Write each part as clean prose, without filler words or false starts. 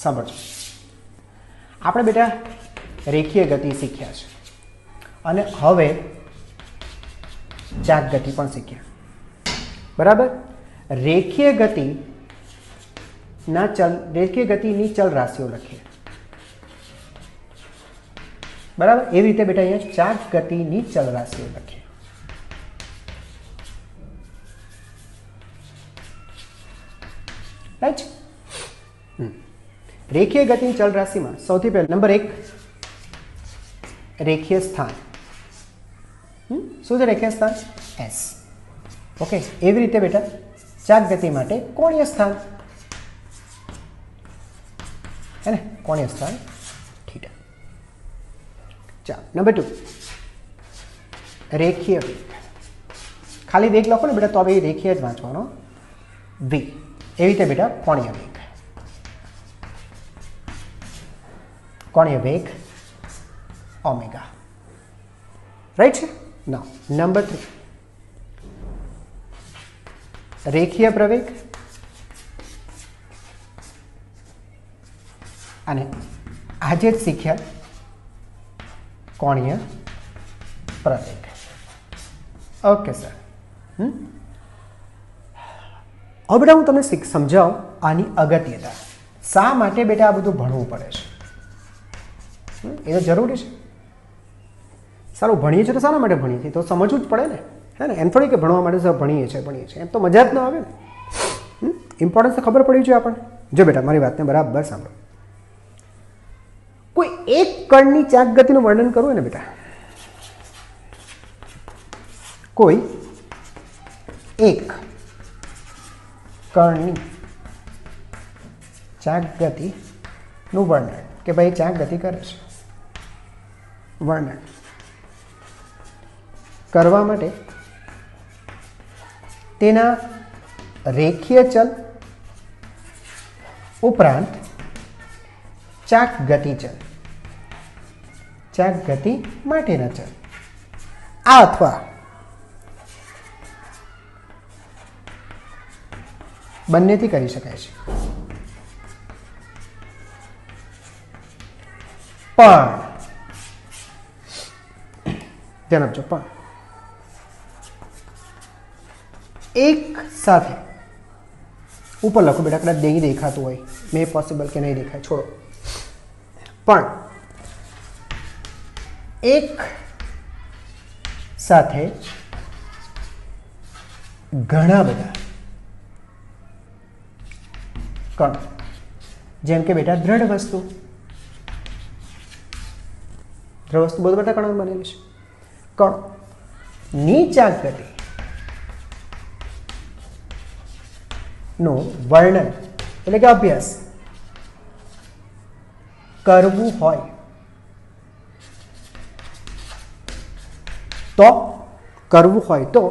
સાંભળજો, આપણે બેટા રેખીય ગતિ શીખ્યા છે અને હવે ચાક ગતિ પણ શીખ્યા, બરાબર. રેખીય ગતિની ચલ રાશિઓ લખીએ, બરાબર. એવી રીતે બેટા અહીંયા ચાક ગતિની ચલ રાશિઓ લખીએ. રાઈટ. રેખીય ગતિની ચલ રાશિમાં સૌથી પહેલા નંબર 1 રેખીય સ્થાન. શું છે રેખીય સ્થાન? S. ઓકે. એવી રીતે બેટા ચાક ગતિ માટે કોણીય સ્થાન, है ना, कोणीय स्थान थीटा. चलो नंबर 2 रेखीय वेग. खाली वेग लखो ने बेटा तो अब रेखीय ज वांचवानो v. एवी रीते बेटा कोणीय वेग, कोणीय वेग ओमेगा. राइट है. नाउ नंबर 3 रेखीय प्रवेग અને આજે જ શીખ્યા કોણીય પ્રવેગ. Okay sir. હવે બેટા હું તમને સમજાવું આની અગત્યતા, શા માટે બેટા આ બધું ભણવું પડે છે. એ તો જરૂરી છે. સારું ભણીએ છીએ તો શાના માટે ભણીએ છીએ તો સમજવું જ પડે ને, હે ને. એમ થોડી કે ભણવા માટે સર ભણીએ છીએ, એમ તો મજા જ ન આવે ને. ઇમ્પોર્ટન્સ તો ખબર પડવી જોઈએ આપણને. જો બેટા મારી વાતને બરાબર સાંભળો. કોઈ એક કણની ચાક ગતિનું વર્ણન કરવું ને બેટા, કોઈ એક કણની ચાક ગતિનું વર્ણન કે ભાઈ ચાક ગતિ કરે છે, વર્ણન કરવા માટે તેના રેખીય ચલ ઉપરાંત ચાક ગતિ ચલ, ચાક ગતિ માટેના ચલ આ અથવા બંનેથી કરી શકાય છે. પણ ધ્યાન આપજો, પણ એક સાથે ઉપર લખો બેટા, કદાચ નહીં દેખાતું હોય, મે પોસિબલ કે નહીં દેખાય, છોડો. પણ એક સાથે ઘણા બધા કણ, જેમ કે બેટા દ્રઢ વસ્તુ બધું બધા કણો બનેલી છે. કણની ચાક ગતિ નું વર્ણન એટલે કે અભ્યાસ કરવું હોય તો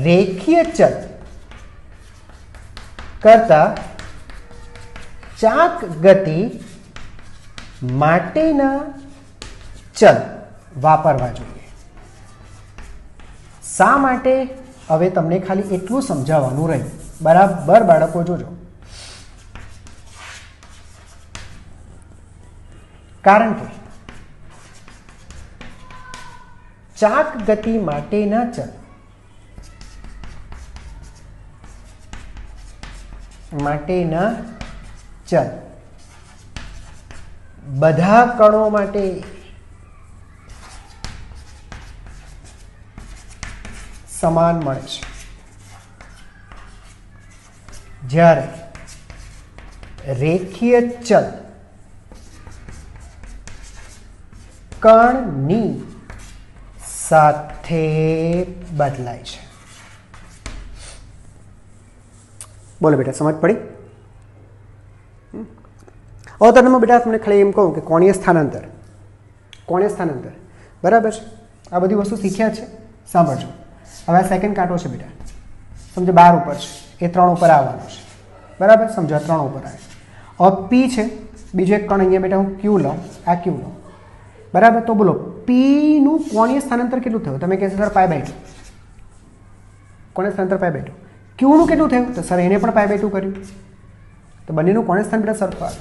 રેખીય ચલ કરતા ચાક ગતિ માટેના ચલ વાપરવા જોઈએ. શા માટે? હવે તમને ખાલી એટલું સમજાવવાનું રહ્યું, બરાબર બાળકો જોજો. કારણ કે ચાક ગતિ માટેના ચલ બધા કણો માટે સમાન મળે છે, જ્યારે રેખીય ચલ કણની સાથે બદલાય છે. બોલો બેટા, સમજ પડી? હવે તમે બેટા તમને ખાલી એમ કહું કે કોણીય સ્થાનાંતર, બરાબર છે. આ બધી વસ્તુ શીખ્યા છે. સાંભળજો, હવે આ સેકન્ડ કાંટો છે બેટા, સમજો 12 ઉપર છે, એ 3 ઉપર આવવાનો છે, બરાબર. સમજો 3 ઉપર આવે. હવે પી છે, બીજો એક કણ અહીંયા બેટા હું ક્યુ લઉં, આ ક્યુ લઉં, બરાબર. તો બોલો પી નું કોણીય સ્થાનાંતર કેટલું થયું? તમે કહેશો સર π/2. કોણીય સ્થાનાંતર π/2. ક્યુ નું કેટલું થયું? તો સર એને પણ π/2 કર્યું. તો બંનેનું કોણીય સ્થાન બેટા સરખું આવે,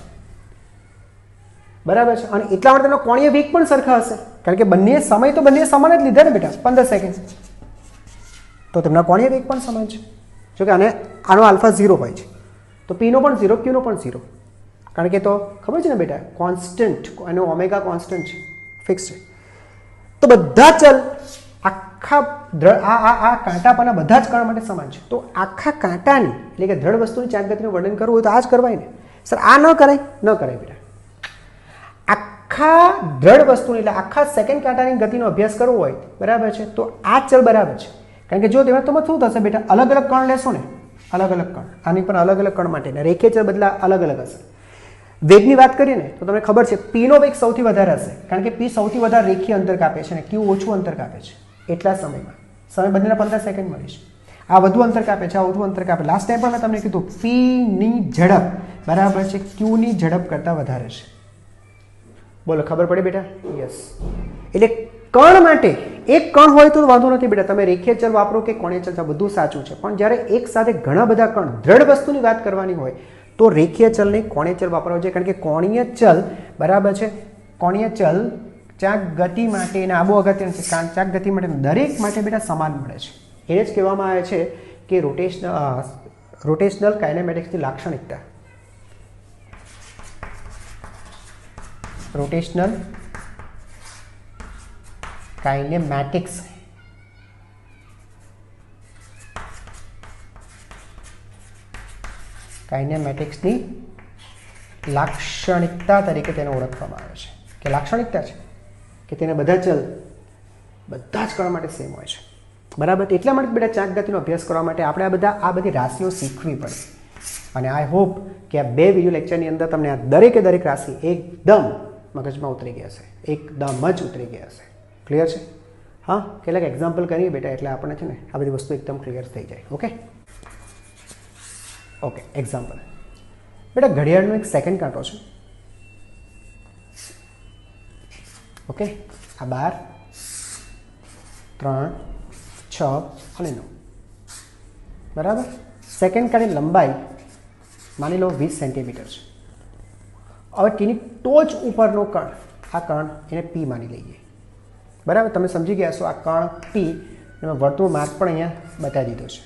બરાબર છે. અને એટલા માટે તેનો કોણીય વેગ પણ સરખા હશે, કારણ કે બંને સમય તો બંને સમાન જ લીધા ને બેટા, 15 સેકન્ડ, તો તેમના કોણીય વેગ પણ સમાન છે. જો કે આનો આલ્ફા 0 હોય છે, તો પીનો પણ 0, ક્યુનો પણ 0, કારણ કે તો ખબર છે ને બેટા કોન્સ્ટન્ટ, એનો ઓમેગા કોન્સ્ટન્ટ છે, ફિક્સ છે. તો બધા ચલ આખા આ કાંટા પરના બધા જ કણ માટે સમાન છે. તો આખા કાંટાની એટલે કે દ્રઢ વસ્તુની ચાક ગતિનું વર્ણન કરવું હોય તો આ જ કરવાય ને સર. આ ન કરાય બેટા. આખા દ્રઢ વસ્તુની એટલે આખા સેકન્ડ કાંટાની ગતિનો અભ્યાસ કરવો હોય, બરાબર છે, તો આ ચલ બરાબર છે. કારણ કે જો તેમાં તમે શું થશે બેટા, અલગ અલગ કણ લેશો ને, અલગ અલગ કણ, આની પણ અલગ અલગ કણ માટે રેખીય ચલ બદલા અલગ અલગ હશે. વેગની વાત કરીએ ને તો તમને ખબર છે પીનો વેગ સૌથી વધારે હશે, કારણ કે પી સૌથી વધારે રેખીય અંતર કાપે છે અને ક્યુ ઓછું અંતર કાપે છે એટલા સમયમાં. સમય બંનેના 15 સેકન્ડ મળે છે. આ વધુ અંતર કાપે છે, આ વધુ અંતર કાપે. લાસ્ટ ટાઈમ પણ મેં તમને કીધું પીની ઝડપ બરાબર છે ક્યુની ઝડપ કરતાં વધારે છે. બોલો ખબર પડી બેટા? યસ. એટલે કણ માટે એક કણ હોય તો વાંધો નથી બેટા, તમે રેખીય ચલ વાપરો કે કોણીય ચલ, બધું સાચું છે. પણ જ્યારે એક સાથે ઘણા બધા કણ દ્રઢ વસ્તુની વાત કરવાની હોય તો રેખીય ચલ નહીં કોણીય ચલ વાપરવો જોઈએ, કારણ કે કોણીય ચલ બરાબર છે, કોણીય ચલ ચાક ગતિ માટે અને આબો અગત્યનું છે. ચાક ગતિ માટે દરેક માટે બેટા સમાન મળે છે. એને જ કહેવામાં આવે છે કે રોટેશનલ કાઇનેમેટિક્સની લાક્ષણિકતા. રોટેશનલ કાઇનેમેટિક્સ કાઇનેમેટિક્સની લાક્ષણિકતા તરીકે તેને ઓળખવામાં આવે છે. કે લાક્ષણિકતા છે કે તેને બધા ચલ બધા જ કણ માટે સેમ હોય છે, બરાબર. એટલા માટે બેટા ચાક ગતિનો અભ્યાસ કરવા માટે આપણે આ બધી રાશિઓ શીખવી પડે. અને આઈ હોપ કે આ 2 વિડીયો લેક્ચરની અંદર તમને આ દરેકે દરેક રાશિ એકદમ મગજમાં ઉતરી ગયા હશે, એકદમ જ ઉતરી ગયા હશે. ક્લિયર છે? હા, કેટલાક એક્ઝામ્પલ કરીએ બેટા એટલે આપણને છે ને આ બધી વસ્તુ એકદમ ક્લિયર થઈ જાય. ઓકે એક્ઝામ્પલ બેટા, ઘડિયાળનો એક સેકન્ડ કાંટો છે. ઓકે, આ 12, 3, 6 અને 9, બરાબર. સેકન્ડ કાંટાની લંબાઈ માની લો 20 સેન્ટીમીટર છે. હવે તેની ટોચ ઉપરનો કણ, આ કણ એને પી માની લઈએ, બરાબર. તમે સમજી ગયા છો આ કણ પી, એમાં વર્તુળ માર્ક પણ અહીંયા બતાવી દીધો છે,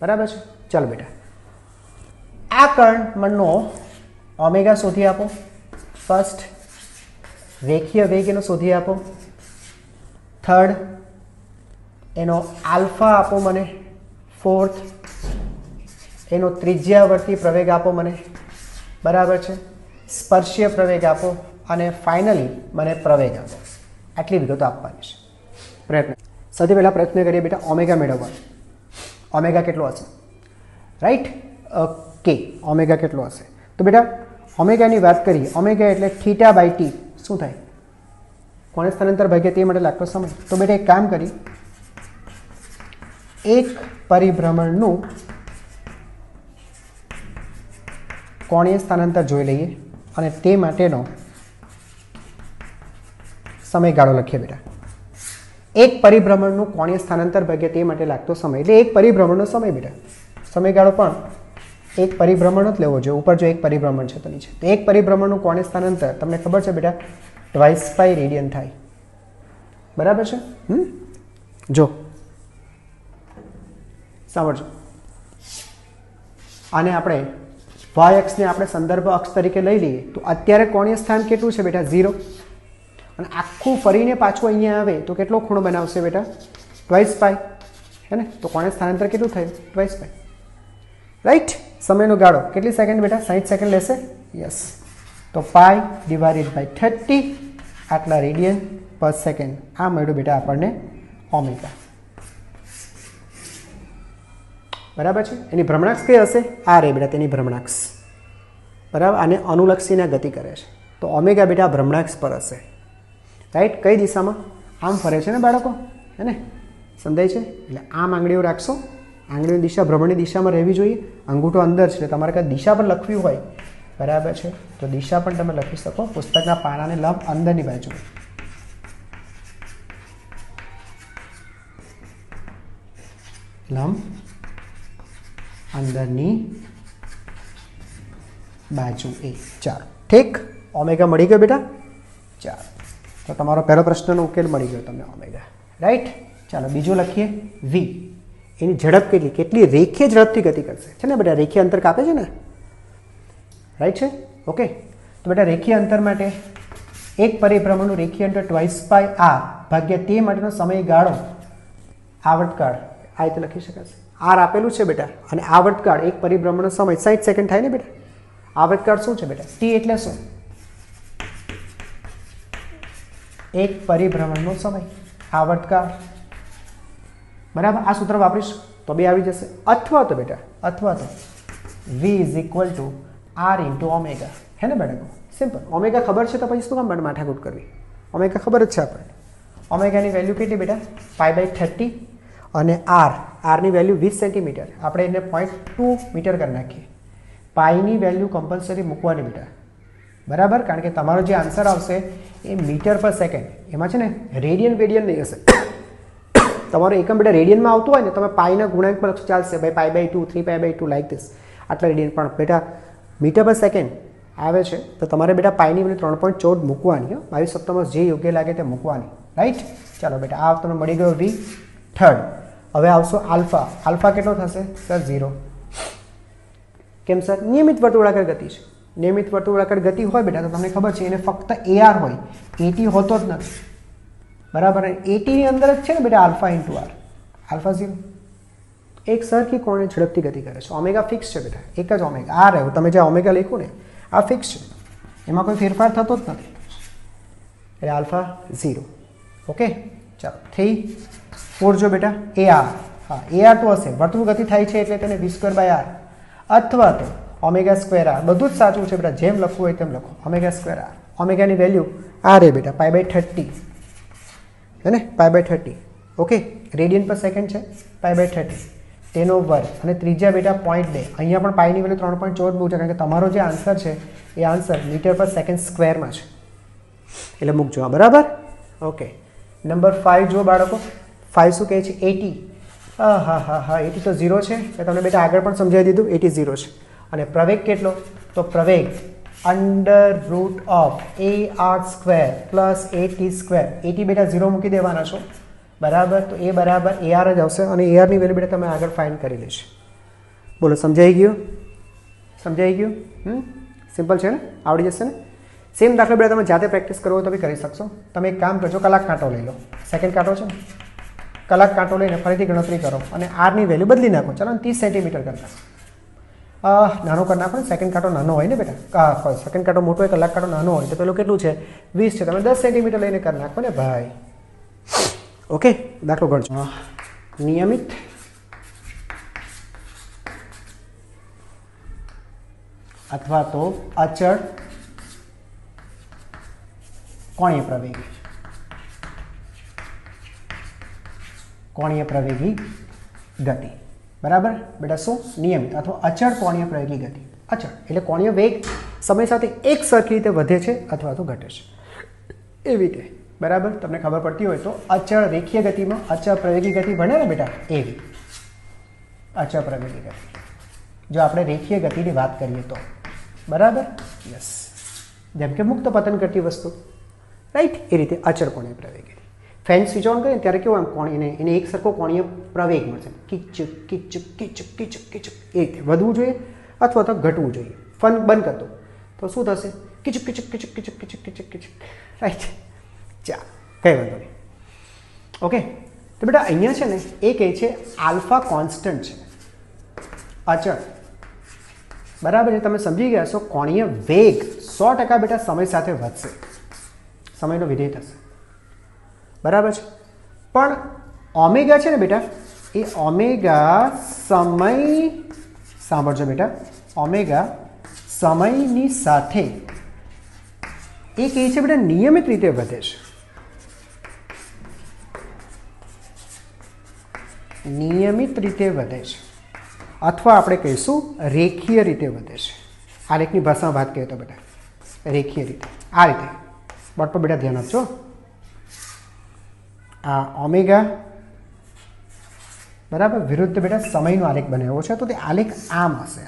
બરાબર છે. ચાલો બેટા, આ કણનો ઓમેગા શોધી આપો. ફર્સ્ટ રેખીય વેગ એનો શોધી આપો. થર્ડ એનો આલ્ફા આપો મને. ફોર્થ એનો ત્રિજ્યાવર્તી પ્રવેગ આપો મને, બરાબર છે. સ્પર્શીય પ્રવેગ આપો અને ફાઇનલી મને પ્રવેગ આપો. આટલી વિગતો આપવાની છે. પ્રયત્ન સૌથી પહેલાં પ્રયત્ન કરીએ બેટા ઓમેગા મેળવવાનો. ઓમેગા કેટલો હશે? Right, okay. ઓમેગા કેટલો હશે? તો બેટા ઓમેગાની વાત કરીએ. ઓમેગા એટલે થીટા બાય ટી શું થાય? કોણે સ્થાનાંતર ભાગ્યા તે માટે લાગતો સમય. તો બેટા એક કામ કરી, એક પરિભ્રમણનું કોણીય સ્થાનાંતર જોઈ લઈએ અને તે માટેનો સમયગાળો લખીએ બેટા. એક પરિભ્રમણનું કોણીય સ્થાનાંતર ભાગ્યા તે માટે લાગતો સમય એટલે એક પરિભ્રમણનો સમય બેટા. સમયગાળો પણ એક પરિભ્રમણ જ લેવો જોઈએ. ઉપર જો એક પરિભ્રમણ છે તો નીચે, તો એક પરિભ્રમણનું કોણીય સ્થાનાંતર તમને ખબર છે બેટા 2π રેડિયન થાય, બરાબર છે. જો સાંભળજો, આને આપણે વાય અક્ષને આપણે સંદર્ભ અક્ષ તરીકે લઈ લઈએ તો અત્યારે કોણીય સ્થાન કેટલું છે બેટા? 0. અને આખું ફરીને પાછું અહીંયા આવે તો કેટલો ખૂણો બનાવશે બેટા? 2π, હે ને? તો કોણીય સ્થાનાંતર કેટલું થયું? 2π, રાઈટ. સમયનો ગાળો કેટલી સેકન્ડ બેટા? 60 સેકન્ડ લેશે. યસ. તો π/30 આટલા રેડિયન પર સેકન્ડ. આ મળ્યું બેટા આપણને ઓમેગા, બરાબર છે. એની ભ્રમણાક્ષ કઈ હશે? આ રે બેટા તેની ભ્રમણાક્ષ, બરાબર. આને અનુલક્ષીને ગતિ કરે છે તો ઓમેગા બેટા ભ્રમણાક્ષ પર હશે, રાઈટ. કઈ દિશામાં? આમ ફરે છે ને બાળકો, હે ને? સમજાય છે? એટલે આમ આંગળીઓ રાખશો, આંગળીની દિશા ભ્રમણની દિશામાં રહેવી જોઈએ. અંગૂઠો અંદર છે એટલે તમારે કાંઈ દિશા પણ લખવી હોય, બરાબર છે, તો દિશા પણ તમે લખી શકો. પુસ્તકના પાનાને લંબ અંદરની બાજુ, લંબ અંદરની बाजू ए। चालो ठीक, ओमेगा मळी गयो बेटा। चालो तो तमारो पहलो प्रश्ननो उकेल मळी गयो तमने ओमेगा, राइट। चलो बीजो लखीए वी, एनी झड़प केटली केटली रेखीय झड़पथी गति करशे छे ने बेटा, रेखीय अंतर कापे छे ने, राइट छे। ओके तो बेटा रेखीय अंतर माटे एक परिभ्रमणनुं रेखीय अंतर ट्वाइस पाई आर भाग्या ते माटेनो समयगाळो आवृत्तकाळ आ रीते लखी शकाशे। आर आपेलुं छे बेटा अने आवृत्तकाळ एक परिभ्रमणनो समय 60 सेकंड थाय ने बेटा। आवृत्तकाळ शुं छे बेटा, टी एटले शुं, एक परिभ्रमणनो समय आवृत्तकाळ, बराबर। आ सूत्र वापरीश तो बे आवी जशे, अथवा तो बेटा अथवा तो v is equal to r into omega, है ने बेटा। सिंपल, ओमेगा खबर है तो पछी शुं काम माथाकूट करवी, ओमेगा खबर ज छे आपणे। ओमेगा नी वेल्यू केटली बेटा π/30 अने r नी वेल्यू 20 सेंटीमीटर, आपणे एने 0.2 मीटर कर नाखीए। पाई नी वेल्यू कम्पलसरी मूकवानी बेटा, बराबर, कारण के तमारो जे आंसर आवशे ए मीटर पर सेकंड, एमां छे ने रेडियन वेडियन नहीं हशे। तमारो एकम बेटा रेडियन में आवतुं होय ने तमे पाईना गुणांक पर लखो चालशे, भाई π/2 3π/2 लाइक दिस, आटला रेडियन। पण बेटा मीटर पर सेकंड आवे छे तो तमारे बेटा पाई वेल्यू 3.14 मूकवानी, 22 सप्तमस जे योग्य लागे ते मूकवानी, राइट। चलो बेटा आ तमने मळी गयो वी थर्ड। हवे आवशो आल्फा, आल्फा केटलो थशे सर 0, केम सर, नियमित वर्तुळाकार गति छे। नियमित वर्तुळाकार गति होय बेटा तो तमने खबर छे एने फक्त AR होय, AT होतो ज नथी, बराबर। AT नी अंदर ज छे ने बेटा अल्फा इंटू आर, अल्फा 0 एक सरखी कोणे झड़पथी गति करे छे। ओमेगा फिक्स छे बेटा, एक ज ओमेगा आ रह्यो, तमे जे ओमेगा लख्युं ने आ फिक्स छे, एमां कोई फेरफार थतो ज नथी, એટલે अल्फा 0। ओके चलो 3 4 जो बेटा AR, हाँ AR तो हशे, वर्तुळ गति थाय छे एटले तेने v²/r अथवा तो ओमेगा स्क्वेर आर, बधुं ज साचुं छे बेटा, जेम लखवुं होय तेम लखो, ओमेगा स्क्वेर आर। ओमेगा नी वेल्यू आ रे बेटा π/30 है ने, π/30। ओके रेडियन पर सेकंड छे π/30 तेनो वर्ग अने त्रिज्या बेटा 0.2। अहींया पण पाई नी वेल्यू 3.14 मूकजो, कारण के तमारो जे आंसर छे ए आंसर मीटर पर सेकंड स्क्वेर में छे, એટલે મૂકજો, बराबर। ओके नंबर 5 जो बाळको, 5 શું કહે છે 80। હા 80 तो 0 છે, એટલે તમને બેટા આગળ પણ સમજાવી દીધું 80 0 છે। અને પ્રવેગ કેટલો, તો પ્રવેગ √AR² પ્લસ AT²। AT બેટા 0 મૂકી દેવાના છો, बराबर। तो ए बराबर AR ज आवशे अने AR नी वेल्यू बेटा तमे आगळ फाइंड करी लेशो। बोलो समझाई गयो, समझाई गयो, सिंपल छे ने, आवड़ी जशे ने। सेम दाखला बेटा तमे जाते प्रेक्टिस करो तो भी करी शकशो। तमे एक काम करजो, कलाक कांटो लई लो, सेकंड कांटो छे ने, कलाक कांटो लईने फरीथी गणतरी करो अने R नी वेल्यू बदली नाखो। चलो 30 सेंटीमीटर कर नाखो, नानो कर नाखो ने, सेकंड कांटो नानो होय ने बेटा, सेकंड कांटो मोटो होय, कलाक कांटो नानो होय, तो पेलो केटલું છે 20 છે, तमे 10 सेंटीमीटर लईने कर नाखो ने भाई। ओके दाखलो गणजो, नियमित अथवा तो अचल कोणीय प्रवेगी, कोणीय प्रवेगी गति, बराबर बेटा। शू नियमित अथवा अचल कोणीय प्रवेगी गति, अचल एटले कोणीय वेग समय साथे एक सरखी रीते वधे छे अथवा तो घटे छे, एवी रीते, बराबर। तमने खबर पड़ती हो तो अचल रेखीय गति में अचल प्रवेगी गति बने ने बेटा, एवी अचल प्रवेगी गति, जो आपणे रेखीय गति की बात करिए तो, बराबर। यस, जेम के मुक्त पतन करती वस्तु, राइट, ए रीते अचल कोणीय प्रवेगी। फैन स्विच ऑन करें त्यारे केवुं आम कोणीय एने एक सरखो कोणीय प्रवेग मळशे, कीचुक कीचुक कीचुक कीचुक कीचुक, ए रीते वधवुं जोईए अथवा तो घटवुं जोईए। फन बंद करतो तो शुं थशे, कीचुक कीचुक कीचुक कीचुक कीचुक कीचुक कीचुक, राइट। चाल कई वांधो नहीं। ओके तो बेटा अहींया छे ने ए कहे छे आल्फा कॉन्स्टंट छे, अचल, बराबर। तमे समझी गया छो कोणीय वेग 100% बेटा समय साथे वधशे, समयनो विधेय थशे, बराबर छे। पण ओमेगा छे ने बेटा, ए ओमेगा समय, सांभळजो बेटा, ओमेगा समयनी साथे ए कहे छे बेटा नियमित रीते वधे छे, नियमित रीते वधे छे, अथवा आपणे कहीशुं रेखीय रीते वधे छे। आलेखनी भाषामां वात करीए तो बेटा रेखीय रीते, आ रीते। बोर्ड पर बेटा ध्यान आपजो, आ ओमेगा, बराबर, विरुद्ध बेटा समयनो आलेख बनाव्यो छे, तो ते आलेख आम हशे,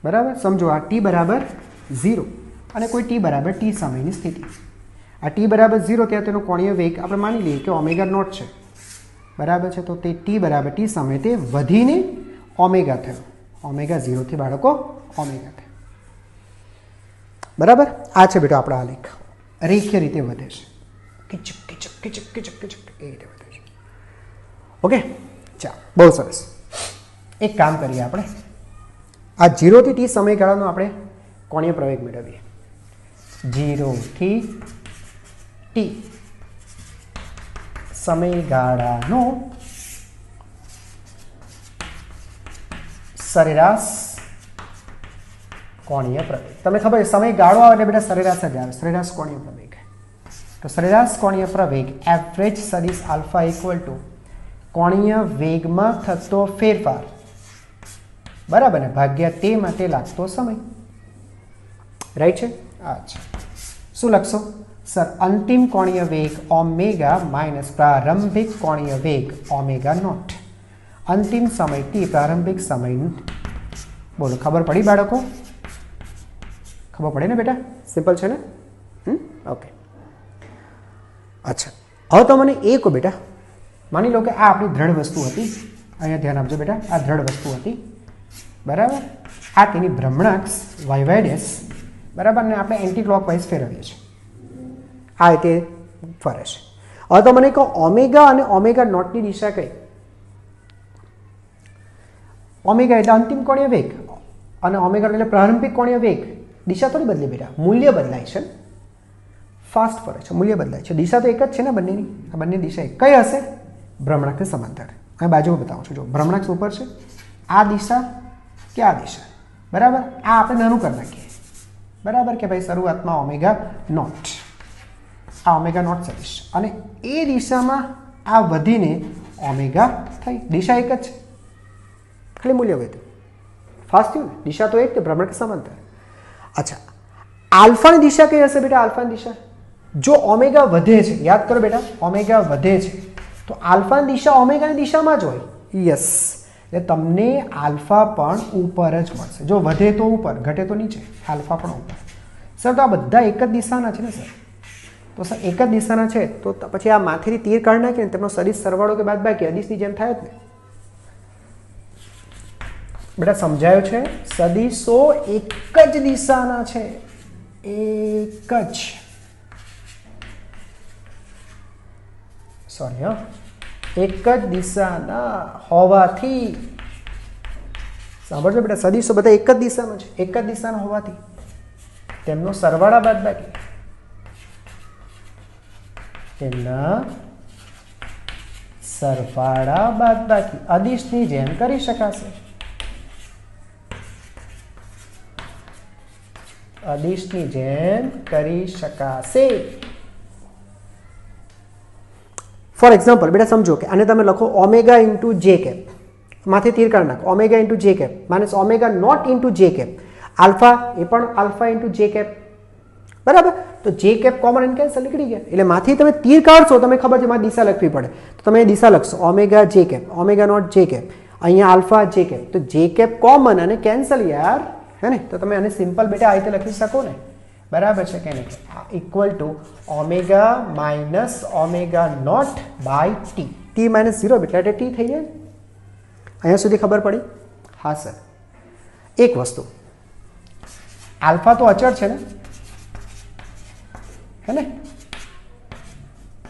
બરાબર. સમજો આ t બરાબર 0 અને કોઈ t બરાબર t સમયની સ્થિતિ. આ t બરાબર 0 ત્યાં તેનો કોણીય વેગ આપણે માની લઈએ કે ઓમેગા નોટ છે, બરાબર છે. તો તે t બરાબર t સમયે તે વધીને ઓમેગા થયો. ઓમેગા 0 થી બાળકો ઓમેગા થયો, બરાબર. આ છે બેટા આપણો આલેખ. રેખીય રીતે વધે છે, કિચક કિચક કિચક કિચક કિચક એ રીતે વધે છે. ઓકે, ચાલો, બહુ સરસ. એક કામ કરીએ આપણે, આ 0 થી t સમયગાળાનો આપણે કોણીય પ્રવેગ મેળવીએ. 0 થી t સમયગાળાનો સરેરાશ કોણીય પ્રવેગ. તમને ખબર છે સમયગાળો આવે એટલે બેટા સરેરાશ જ આવે, સરેરાશ કોણીય પ્રવેગ. તો સરેરાશ કોણીય પ્રવેગ એવરેજ સદિશ આલ્ફા ઇક્વલ ટુ કોણીય વેગમાં થતો ફેરફાર, બરાબર ને, ભાગ્યા તે માટે લાગતો સમય. રાઈટ છે. અચ્છા, શું લખશો સર? અંતિમ કોણીય વેગ ઓમેગા માઇનસ પ્રારંભિક કોણીય વેગ ઓમેગા નોટ. અંતિમ સમય t, પ્રારંભિક સમય. બોલો, ખબર પડી બાળકો? ખબર પડે ને બેટા? સિમ્પલ છે ને? ઓકે. અચ્છા, હવે તો મને એ કહો બેટા, માની લો કે આ આપણી દ્રઢ વસ્તુ હતી. અહીંયા ધ્યાન આપજો બેટા, આ દ્રઢ વસ્તુ હતી, બરાબર. આ તેની ભ્રમણાક્ષ y ડેશ, બરાબર, ને આપણે એન્ટી ક્લોકવાઇઝ ફેરવીએ છીએ. આ રીતે ફરે છે. હવે તો મને કહો ઓમેગા અને ઓમેગા નોટની દિશા કઈ? ઓમેગા એટલે અંતિમ કોણીય વેગ અને ઓમેગા એટલે પ્રારંભિક કોણીય વેગ. દિશા થોડી બદલે બેટા, મૂલ્ય બદલાય છે. ફાસ્ટ ફરે છે, મૂલ્ય બદલાય છે. દિશા તો એક જ છે ને બંનેની. આ બંને દિશા એક કઈ હશે? ભ્રમણાક્ષની સમાંતર. અહીં બાજુમાં બતાવું છું. જો ભ્રમણાક્ષ ઉપર છે, આ દિશા કે આ દિશા, બરાબર. આ આપણે નાનું કરી નાખીએ, બરાબર, કે ભાઈ શરૂઆતમાં ઓમેગા નોટ, આ ઓમેગા નોટ સદિશ, અને એ દિશામાં આ વધીને ઓમેગા થઈ. દિશા એક જ છે, ખાલી મૂલ્ય વધ્યું. ફાસ્ટ થયું ને? દિશા તો એક, ભ્રમણાક્ષ સમાંતર. અચ્છા, આલ્ફાની દિશા કઈ હશે બેટા? આલ્ફાની દિશા જો ઓમેગા વધે છે, યાદ કરો બેટા, ઓમેગા વધે છે તો આલ્ફાની દિશા ઓમેગાની દિશામાં જ હોય. યસ, એટલે તમને આલ્ફા પણ ઉપર જ મળશે. જો વધે તો ઉપર, ઘટે તો નીચે. આલ્ફા પણ ઉપર. સર, તો આ બધા એક જ દિશાના છે ને સર? તો સર એક જ દિશાના છે તો પછી આ માથેથી તીર કાઢી નાખીને તેમનો સદિશ સરવાળો કે બાદબાકી અદિશની જેમ થાય જ ને બેટા. સમજાયું છે? સદિશો એક જ દિશાના છે, એક જ. સોરી, હા, એક જ દિશાના હોવાથી, સાંભળજો બેટા, સદિશો બધા એક જ દિશામાં છે. એક જ દિશાના હોવાથી તેમનો સરવાળા બાદબાકી, તેમના સરવાળા બાદબાકી અદિશની જેમ કરી શકાશે. અદિશની જેમ કરી શકાશે. ફોર એક્ઝામ્પલ બેટા સમજો કે આને તમે લખો ઓમેગા ઇન્ટુ જે કેપ, માથે તીર કાઢી નાખો. Omega into j cap minus omega naught into j cap. Alpha એ પણ આલ્ફા ઇન્ટુ જે કેપ, બરાબર. તો j cap common and cancel નીકળી ગયા. એટલે માથી તમે તીર કાઢશો, તમે ખબર છે મારે દિશા લખવી પડે, તો તમે દિશા લખશો omega j cap, omega naught j cap, અહીંયા આલ્ફા જે કેપ. તો જે કેપ કોમન અને કેન્સલ યાર, હે ને? તો તમે આને સિમ્પલ બેટા આ રીતે લખી શકો ને, બરાબર છે કે નહીં? Equal to omega minus omega naught by t. T minus 0 એટલે ટી થઈ જાય. અહીંયા સુધી ખબર પડી? હા સર. એક વસ્તુ, આલ્ફા તો અચળ છે ને, હે ને?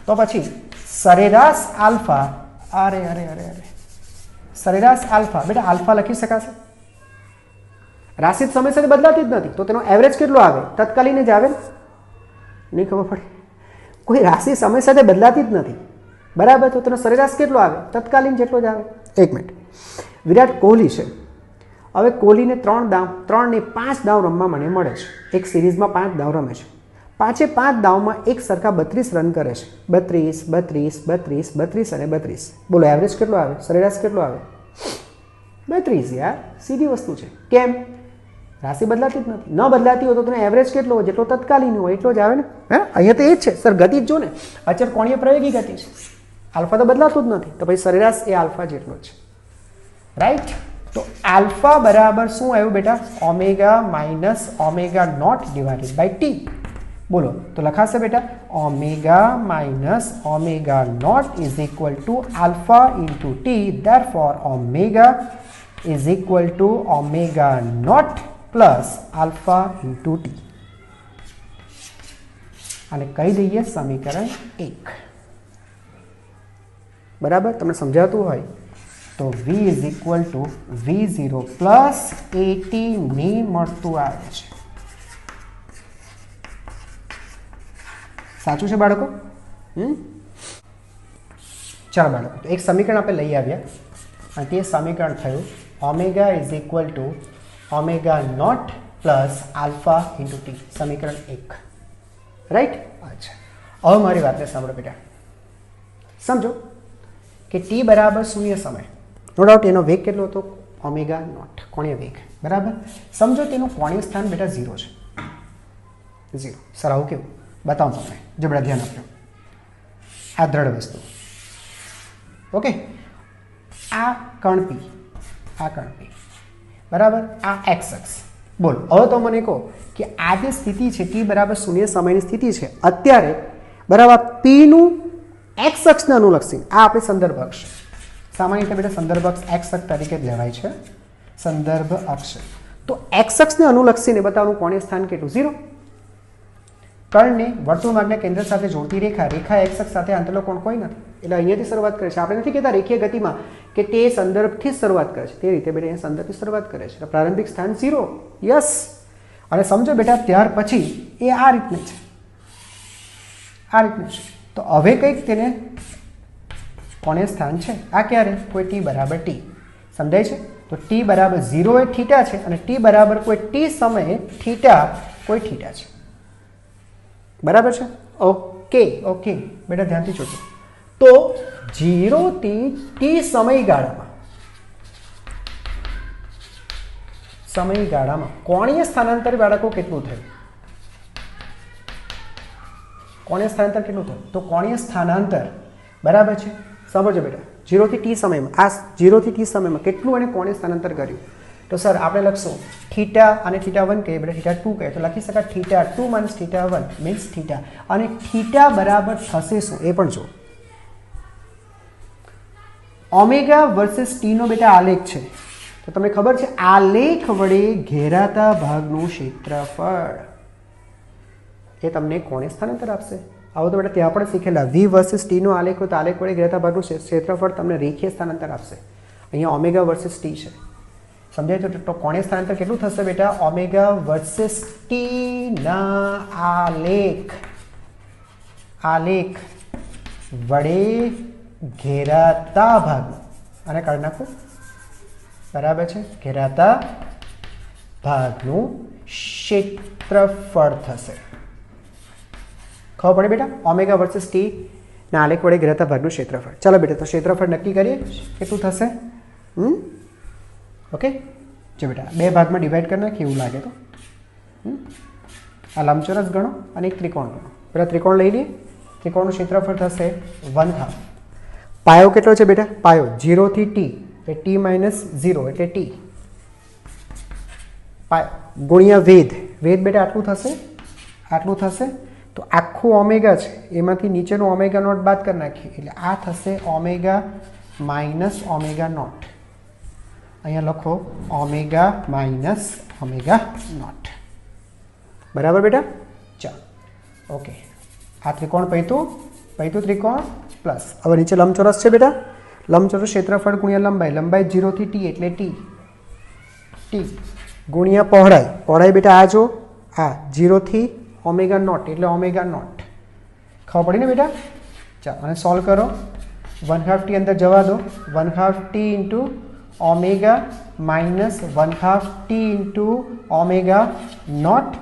તો પછી સરેરાશ આલ્ફા, અરે અરે અરે અરે, સરેરાશ આલ્ફા બેટા આલ્ફા લખી શકાશે? રાશિ સમય સાથે બદલાતી જ નથી, તો તેનો એવરેજ કેટલો આવે? તત્કાલીન જ આવે ને? નહીં ખબર પડે? કોઈ રાશિ સમય સાથે બદલાતી જ નથી, બરાબર. તો તેનો સરેરાશ કેટલો આવે? તત્કાલીન જેટલો જ આવે. એક મિનિટ, વિરાટ કોહલી છે. હવે કોહલીને 3 ને 5 દાવ રમવા મને મળે છે. એક સિરીઝમાં 5 દાવ રમે છે. 5 દાવમાં એક સરખા 32 રન કરે છે. 32, 32, 32, 32 અને 32. બોલો એવરેજ કેટલો આવે? સરેરાશ કેટલો આવે? 32 યાર, સીધી વસ્તુ છે. કેમ? રાશિ બદલાતી જ નથી. ન બદલાતી હોય તો તેનો એવરેજ કેટલો હોય? જેટલો તત્કાલીન હોય એટલો જ આવે ને. હા, અહીંયા તો એ જ છે સર, ગતિ જ જો ને, અચળ કોણીય પ્રવેગી ગતિ છે. આલ્ફા તો બદલાતું જ નથી, તો પછી સરેરાશ એ આલ્ફા જેટલો છે. રાઈટ? तो अल्फा बराबर शू आयु बेटा omega minus omega naught divided by t. बोलो तो लखाशे बेटा omega minus omega naught is equal to alpha into t, therefore omega is equal to omega naught plus alpha into t. અને કહી દઈએ સમીકરણ 1 બરાબર। તમને સમજાતું હોય તો v is equal two v0 plus at ની મળતું આવે છે। સાચું છે બાળકો? ચાલો બાળકો તો એક સમીકરણ આપણે લઈ આવ્યા અને તે સમીકરણ થયું omega is equal to omega naught plus alpha into t, સમીકરણ 1 રાઈટ। अच्छा હવે મારી વાતને સાંભળો બેટા, સમજો કે t બરાબર 0 સમય, નો ડાઉટ એનો વેગ કેટલો હતો ઓમેગા નોટ, કોણીય વેગ બરાબર। સમજો તેનું કોણીય સ્થાન બેટા 0 છે, 0। સર આવું કેવું बताऊँ તમને, जो बड़ा ध्यान आपको आ दृढ़ वस्तु ओके, आ कण पी बराबर, आ एक्स अक्ष। बोलो हवे तो मने कहो कि आ जे स्थिति है टी बराबर 0 समय की स्थिति है अत्यारे बराबर पी नु एक्स अक्ष ने अनुलक्षी आ आपणे संदर्भ अक्ष, सामान्य रीते बेटा संदर्भ अक्ष एक्स अक्ष तरीके लेवाय छे, संदर्भ अक्ष। तो एक्स अक्ष ने अनुलक्षी ने बतावવાનું कोणीय स्थान केटલું 0। कर्ण ने वर्तुळ मार्गने केंद्र साथे जोड़ती रेखा, रेखा एक्स अक्ष साथे आंतरलो कोण कोई नथी, એટલે અહીંયાથી શરૂઆત કરે છે। આપણે નથી કહેતા રેખીય ગતિમાં કે તે સંદર્ભથી શરૂઆત કરે છે, તે રીતે બેટા અહીંયા સંદર્ભથી શરૂઆત કરે છે, પ્રારંભિક સ્થાન 0। યસ, અને સમજો બેટા ત્યાર પછી એ આ રીતનું છે, આ રીતનું છે। તો હવે કંઈક તેને કોણે સ્થાન છે આ ક્યારે કોઈ t બરાબર t, સમજાય છે? તો t બરાબર 0 એ થીટા છે અને t બરાબર કોઈ t સમયે થીટા કોઈ થીટા છે, बराबर है? ओके ओके बेटा ध्यान थी चोटो। तो 0 थी t समयगाळा में कोणीय स्थानांतर बाळको केटलुं थयुं, कोणीय स्थानांतर केटलुं थयुं? तो कोणीय स्थानांतर बराबर है, समझो बेटा 0 थी t समय में, आ 0 थी t समय में केटलुं एने कोणीय स्थानांतर कर्युं? तो सर आपणे लखशुं थीटा અને थीटा 1 कहे बेटा थीटा 2 कहे, तो लखी शकाय theta 2 minus theta 1 means theta, અને थीटा बराबर थशे शुं ए पण जो ओमेगा वर्सेस टी नो बेटा आलेख छे। तो तमने खबर छे आलेख वडे घेराता भागनुं क्षेत्रफळ ए तमने कोणे स्थानांतर आपशे? आवो तो बेटा त्यां पण शीखेला v वर्सेस टी नो आलेख हो तो आलेख वडे घेराता भागनुं क्षेत्रफळ तमने रेखीय स्थानांतर आपशे। अहींया ओमेगा वर्सेस टी छे, समझाय? तो कोणीय स्थानांतर केटलुं थशे बेटा ओमेगा वर्सेस टी ना आलेख वडे घेराता भागनुं, आने काढी नाखो बराबर छे, घेराता भागनुं क्षेत्रफळ थशे। खबर पड़े बेटा ओमेगा वर्सेस टी ना आलेख वडे घेराता भागनुं क्षेत्रफळ। चलो बेटा तो क्षेत्रफळ नक्की करिए केटलुं थशे। ओके जो बेटा बे भाग में डिवाइड करना केवुं लागे तो आ लंबचोरस गणो और एक त्रिकोण गणो। पहला त्रिकोण लई लीए, त्रिकोणनुं क्षेत्रफळ थशे 1/2। पायो केटलो छे बेटा? पायो 0 थी t એટલે t - 0 એટલે t पायो गुणिया वेध, वेध बेटा आटलुं थशे। तो आखुं ओमेगा छे एमांथी नीचेनो ओमेगा नॉट बाद करी नाखीए એટલે आ थशे ओमेगा माइनस ओमेगा नॉट। अहींया लखो ओमेगा माइनस ओमेगा नॉट, बराबर बेटा? चलो ओके, आ त्रिकोण पैतुं त्रिकोण प्लस हवे नीचे लंबचोरस छे बेटा, लंबचोरस क्षेत्रफळ गुणिया लंबाई, लंबाई 0 थी t एटले t गुणिया पहोळाई, पहोळाई बेटा आ जो आ 0 थी ओमेगा नॉट एटले ओमेगा नॉट। खबर पड़ी ने बेटा? चलो आने सॉल्व करो, 1/2 t अंदर जवा दो, 1/2 t into omega minus 1/2 t into omega naught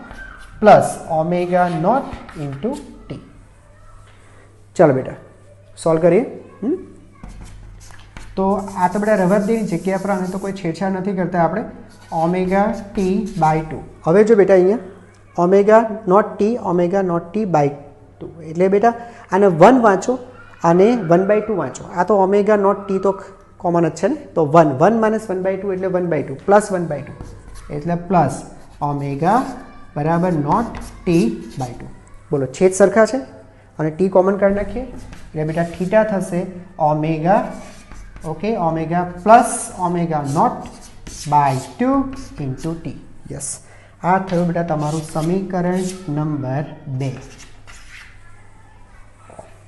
plus omega naught into T. चलो बेटा सॉल्व करिए। तो आ तो बेटा रवादेनी जग्या पर आने तो कोई छेड़छाड़ नहीं करता आपणे, ओमेगा टी बाय 2। हवे जो बेटा अहींया ओमेगा नॉट टी बाय 2 एटले बेटा आने 1 वाँचो आने 1/2 वाँचो। आ तो ओमेगा नॉट टी तो કોમન જ છે ને, તો 1 1 માઇનસ 1/2 એટલે 1/2 પ્લસ 1/2 એટલે પ્લસ ઓમેગા બરાબર નોટ t/2. બોલો છેદ સરખા છે અને ટી કોમન કાઢી નાખીએ એટલે બેટા થીટા થશે omega, okay, omega plus omega naught by 2 into t. Yes, આ થયું બેટા તમારું સમીકરણ નંબર 2.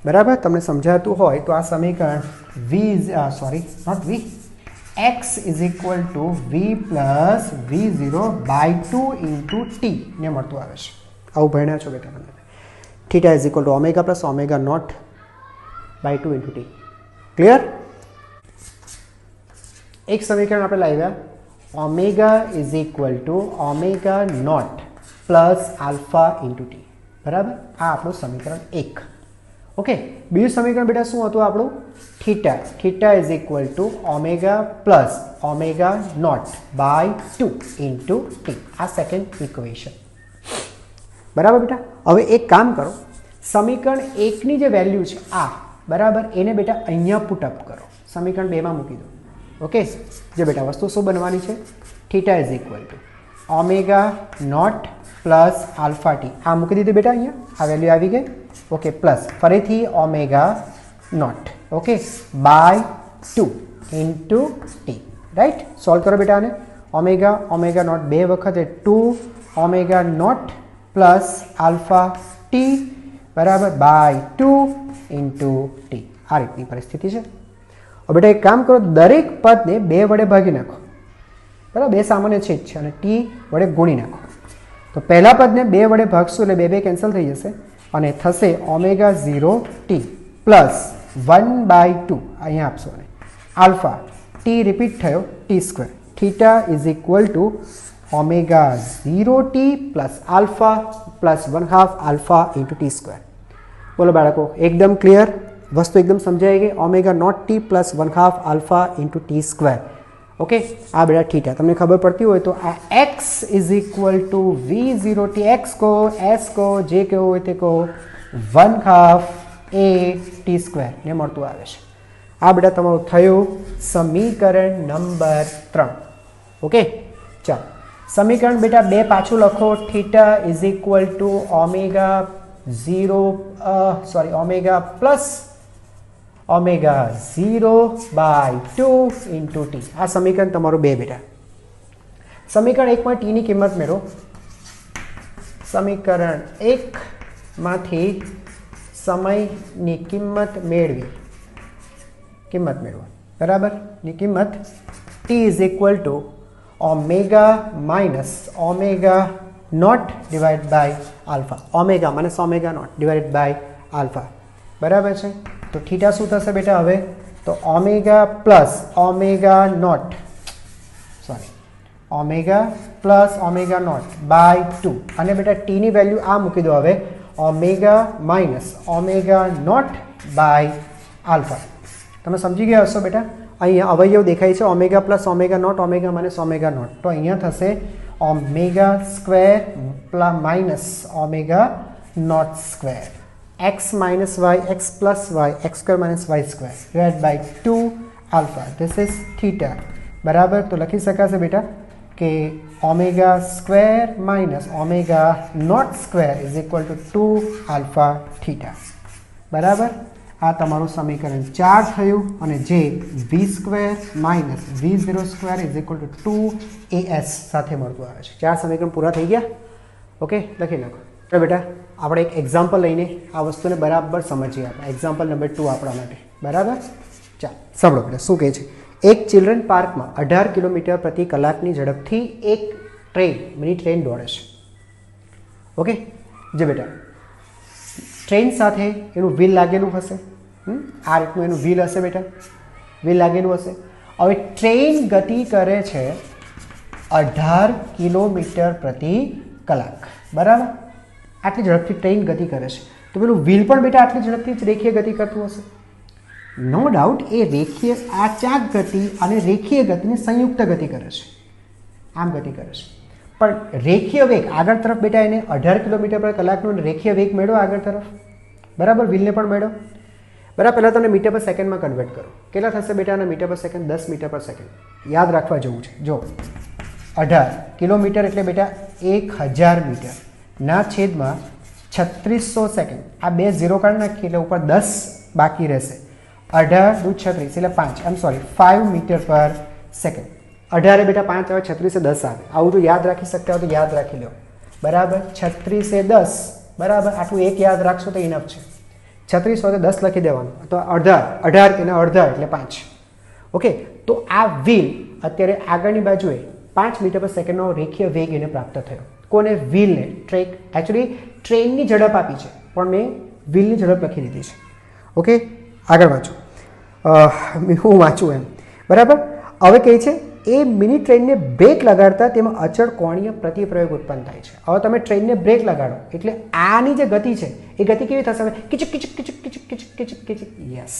બરાબર, તમને સમજાતું હોય તો આ સમીકરણ x is equal to v plus v0/2 into t ને મળતું આવે છે. આવું ભણ્યા છો બેટા તમે. Theta is equal to omega plus omega naught by 2 into t. Clear? એક સમીકરણ આપણે લાવ્યા omega is equal to omega naught plus alpha into t. બરાબર, આ આપણું સમીકરણ 1. ઓકે, બીજું સમીકરણ બેટા શું હતું આપણું? Theta is equal to omega plus omega naught by 2 into t. આ સેકન્ડ ઇક્વેશન. બરાબર બેટા, હવે એક કામ કરો, સમીકરણ 1ની જે વેલ્યુ છે આ, બરાબર, એને બેટા અહીંયા પુટઅપ કરો, સમીકરણ 2માં મૂકી દો. ઓકે, જે બેટા વસ્તુ શું બનવાની છે? Theta is equal to omega naught plus alpha t. આ મૂકી દીધું બેટા અહીંયા, આ વેલ્યુ આવી ગઈ. ઓકે, પ્લસ ફરીથી omega naught, okay, by 2 into t. Right, solve કરો બેટા આને. ઓમેગા નોટ 2 વખત 2 omega naught plus alpha t બરાબર બાય 2 ઇન્ટુ ટી. આ રીતની પરિસ્થિતિ છે. હવે બેટા એક કામ કરો, દરેક પદને 2 વડે ભાગી નાખો. બરાબર, 2 સામાન્ય છેદ છે અને ટી વડે ગુણી નાખો. તો પહેલા પદને 2 વડે ભાગશું એટલે 2 કેન્સલ થઈ જશે અને થશે ઓમેગા 0 ટી પ્લસ 1/2 અહીંયા આપશો અને આલ્ફા ટી રિપીટ થયો t square. Theta is equal to omega 0 t plus alpha plus 1/2 alpha into t square. બોલો બાળકો, એકદમ ક્લિયર? વસ્તુ એકદમ સમજાઈ ગઈ? Omega naught t plus 1/2 alpha into t square. Okay, આ બેટા થીટા તમને ખબર પડતી હોય તો આ x is equal two v0 T, x કહો, એસ કહો, જે કહેવું હોય તે કહો, 1/2 a ટી સ્ક્વેર ને મળતું આવે છે. આ બેટા તમારું થયું સમીકરણ નંબર 3. ઓકે, ચાલો સમીકરણ બેટા 2 પાછું લખો. Theta is equal to omega plus omega 0/2 into t. આ સમીકરણ તમારું 2 બેટા. સમીકરણ 1માં ટીની કિંમત મેળવો. સમીકરણ 1માંથી સમયની કિંમત મેળવો. બરાબર, ની કિંમત t is equal to omega minus omega naught divide by alpha. Omega minus omega naught divide by alpha. બરાબર છે. તો થીટા શું થશે બેટા હવે? તો omega plus omega naught by 2 અને બેટા ટીની વેલ્યુ આ મૂકી દો હવે omega minus omega naught by alpha. તમે સમજી ગયા હશો બેટા? અહીંયા અવયવ દેખાય છે omega plus omega naught, omega minus omega naught. તો અહીંયા થશે omega square minus omega naught square, x minus y, x plus y, x square minus y square divided by 2 alpha. This is theta. બરાબર, તો લખી શકાશે બેટા કે omega square minus omega naught square is equal two 2 alpha theta. બરાબર, આ તમારું સમીકરણ 4 થયું અને જે v square minus v0 square is equal two 2as સાથે મળતું આવે છે. 4 સમીકરણ પૂરા થઈ ગયા. ઓકે, લખી નાખો. તો બેટા આપણે એક એક્ઝામ્પલ લઈને આ વસ્તુને બરાબર સમજીએ. આપણે એક્ઝામ્પલ નંબર 2 આપણા માટે. બરાબર, ચાલો સાંભળો બેટા શું કહે છે. એક ચિલ્ડ્રન પાર્કમાં 18 કિલોમીટર પ્રતિ કલાકની ઝડપથી એક મિની ટ્રેન દોડે છે. ઓકે, જે બેટા ટ્રેન સાથે એનું વ્હીલ લાગેલું હશે. આ રીતનું એનું વ્હીલ હશે બેટા, વ્હીલ લાગેલું હશે. હવે ટ્રેન ગતિ કરે છે 18 કિલોમીટર પ્રતિ કલાક. બરાબર, આટલી ઝડપથી ટ્રેન ગતિ કરે છે તો પેલું વ્હીલ પણ બેટા આટલી ઝડપથી જ રેખીય ગતિ કરતું હશે. નો ડાઉટ એ રેખીય આ ચાક ગતિ અને રેખીય ગતિની સંયુક્ત ગતિ કરે છે, આમ ગતિ કરે છે. પણ રેખીય વેગ આગળ તરફ બેટા એને 18 કિલોમીટર પર કલાકનો રેખીય વેગ મેળવો આગળ તરફ. બરાબર, વ્હીલને પણ મેળવો. બરાબર. પહેલાં તમને મીટર પર સેકન્ડમાં કન્વર્ટ કરો. કેટલા થશે બેટા આના મીટર પર સેકન્ડ? 10 મીટર પર સેકન્ડ. યાદ રાખવા જેવું છે. જો 18 કિલોમીટર એટલે બેટા 1000 મીટર ના છેદમાં 3600 સેકન્ડ. આ બે ઝીરો કાઢી નાખીએ એટલે ઉપર 10 બાકી રહેશે. 18 દૂ 36 એટલે 5 આમ સોરી 5 મીટર પર સેકન્ડ. 18 બેટા 5 આવે, 36 એ 10 આવે. આવું જો યાદ રાખી શકતા હોય તો યાદ રાખી લો. બરાબર. 36 એ 10 બરાબર. આટલું એક યાદ રાખશો તો ઇનફ છે. 36 હોય તો 10 લખી દેવાનું. તો 18 એના અડધા એટલે 5. ઓકે. તો આ વ્હીલ અત્યારે આગળની બાજુએ 5 મીટર પર સેકન્ડનો રેખીય વેગ એને પ્રાપ્ત થયો. કોને? વ્હીલને. એકચ્યુઅલી ટ્રેનની ઝડપ આપી છે પણ મેં વ્હીલની ઝડપ લખી દીધી છે. ઓકે. આગળ વાંચો. હું વાંચું એમ બરાબર. હવે કહે છે એ મિની ટ્રેનને બ્રેક લગાડતા તેમાં અચળ કોણીય પ્રતિપ્રયોગ ઉત્પન્ન થાય છે. હવે તમે ટ્રેનને બ્રેક લગાડો એટલે આની જે ગતિ છે એ ગતિ કેવી થશે? હવે કિચક કિચક કિચક કિચક કિચક કિચક કિચક. યસ.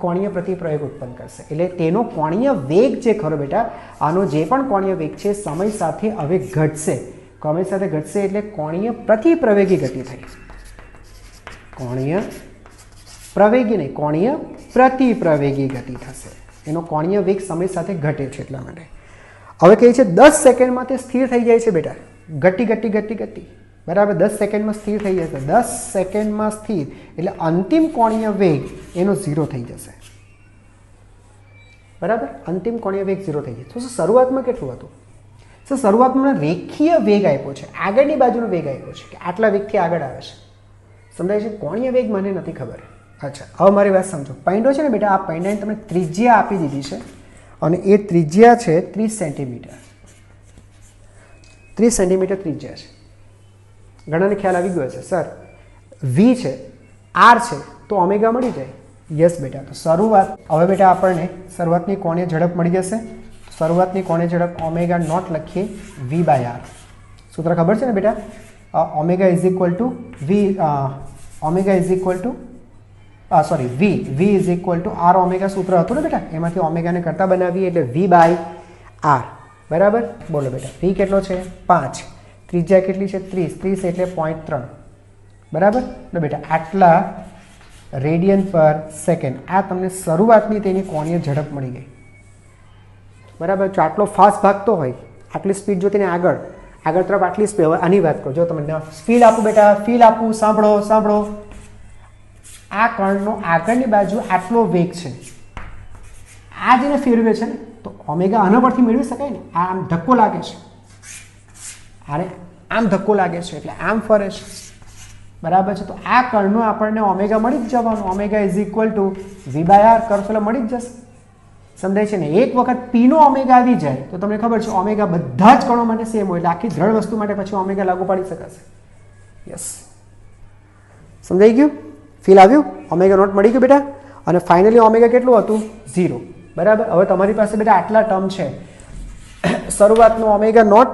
કોણીય પ્રતિપ્રયોગ ઉત્પન્ન કરશે. એટલે તેનો કોણીય વેગ જે ખરો બેટા, આનો જે પણ કોણીય વેગ છે સમય સાથે હવે ઘટશે. સમય સાથે ઘટશે એટલે કોણીય પ્રતિપ્રવેગી ગતિ થઈ. કોણીય પ્રવેગી નહીં, કોણીય પ્રતિપ્રવેગી ગતિ થશે. એનો કોણીય વેગ સમય સાથે ઘટે છે એટલા માટે. હવે કહે છે 10 સેકન્ડમાં તે સ્થિર થઈ જાય છે બેટા. ગતિ ગતિ ગતિ ગતિ બરાબર. 10 સેકન્ડમાં સ્થિર થઈ જશે. 10 સેકન્ડમાં સ્થિર એટલે અંતિમ કોણીય વેગ એનો 0 થઈ જશે. બરાબર. અંતિમ કોણીય વેગ 0 થઈ જશે. તો શરૂઆતમાં કેટલું હતું? તો શરૂઆતમાં રેખીય વેગ આપ્યો છે, આગળની બાજુનો વેગ આપ્યો છે કે આટલા વેગથી આગળ આવે છે. સમજાય છે? કોણીય વેગ મને નથી ખબર. અચ્છા, હવે મારી વાત સમજો. પૈંડો છે ને બેટા, આ પૈંડાની તમને ત્રિજ્યા આપી દીધી છે અને એ ત્રિજ્યા છે 30 સેન્ટીમીટર. 30 સેન્ટીમીટર ત્રિજ્યા છે. ઘણાને ખ્યાલ આવી ગયો છે સર વી છે, આર છે તો ઓમેગા મળી જાય. યસ બેટા. તો શરૂઆત હવે બેટા આપણને શરૂઆતની કોણીય ઝડપ મળી જશે. શરૂઆતની કોણીય ઝડપ ઓમેગા નોટ લખીએ વી બાય આર. સૂત્ર ખબર છે ને બેટા? Omega is equal to v omega is equal to sorry v is equal to r omega સૂત્ર હતું ને બેટા, એમાંથી ઓમેગાને કરતા બનાવીએ એટલે વી બાય આર. બરાબર. બોલો બેટા વી કેટલો છે? 5. ત્રિજ્યા કેટલી છે? 30 એટલે 0.3. બરાબર. તો બેટા આટલા રેડિયન પર સેકન્ડ. આ તમને શરૂઆતની તેની કોણીય ઝડપ મળી ગઈ. બરાબર. જો આટલો ફાસ્ટ ભાગતો હોય, આટલી સ્પીડ જો તેને આગળ તરફ આટલી સ્પીડ. હવે આની વાત કરો. જો તમને સ્પીડ આપું બેટા, ફીલ આપું, સાંભળો. આ કણનો આગળની બાજુ આટલો વેગ છે. આ જેને ફેરવે છે ને તો ઓમેગા આના પરથી મેળવી શકાય ને. આમ ધક્કો લાગે છે, આને આમ ધક્કો લાગે છે એટલે આમ ફરે છે. બરાબર છે. તો આ કણનો આપણને ઓમેગા મળી જ જવાનું. Omega is equal to v by r કરશો એટલે મળી જ જશે. સમજાય છે ને? એક વખત પી નો ઓમેગા આવી જાય તો તમને ખબર છે ઓમેગા બધા જ કણો માટે સેમ હોય એટલે આખી દ્રઢ વસ્તુ માટે પછી ઓમેગા લાગુ પાડી શકાશે. યસ. સમજાઈ ગયું? ફીલ આવ્યું? ઓમેગા નોટ મળી ગયું બેટા. અને ફાઇનલી ઓમેગા કેટલું હતું? 0. બરાબર. હવે તમારી પાસે બેટા આટલા ટર્મ છે. શરૂઆતનો ઓમેગા નોટ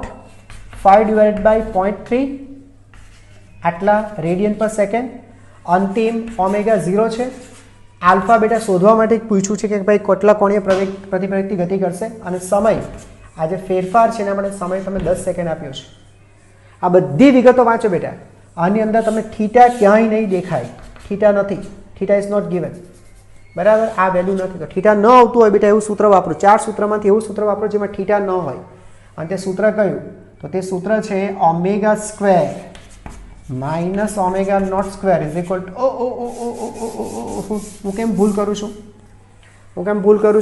5/0.3 આટલા રેડિયન પર સેકન્ડ. અંતિમ ઓમેગા 0 છે. આલ્ફા બેટા શોધવા માટે પૂછ્યું છે કે ભાઈ કેટલા કોણીય પ્રતિપ્રવૃત્તિ ગતિ કરશે અને સમય. આ જે ફેરફાર છે એના માટે સમય તમે 10 સેકન્ડ આપ્યો છે. આ બધી વિગતો વાંચો બેટા. આની અંદર તમને થીટા ક્યાંય નહીં દેખાય. થીટા નથી. Theta is not given. બરાબર. આ વેલ્યુ નથી. તો થીટા ન આવતું હોય બેટા એવું સૂત્ર વાપરો. 4 સૂત્રમાંથી એવું સૂત્ર વાપરો જેમાં થીટા ન હોય. અને તે સૂત્ર કયું? તો તે સૂત્ર છે omega square minus omega naught square is equal two હું કેમ ભૂલ કરું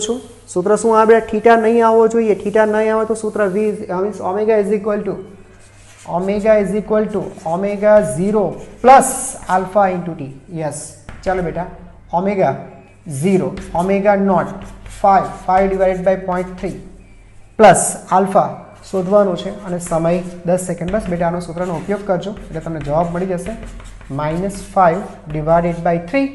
છું? સૂત્ર શું આવે? થીટા નહીં આવવો જોઈએ. થીટા નહીં આવે તો સૂત્ર વી omega is equal to omega 0 plus alpha into t. Yes. ચાલો બેટા omega 0 omega naught 5/0.3 plus alpha શોધવાનું છે અને સમય 10 સેકન્ડ. બસ બેટા આનો સૂત્રનો ઉપયોગ કરજો એટલે તમને જવાબ મળી જશે -5/3.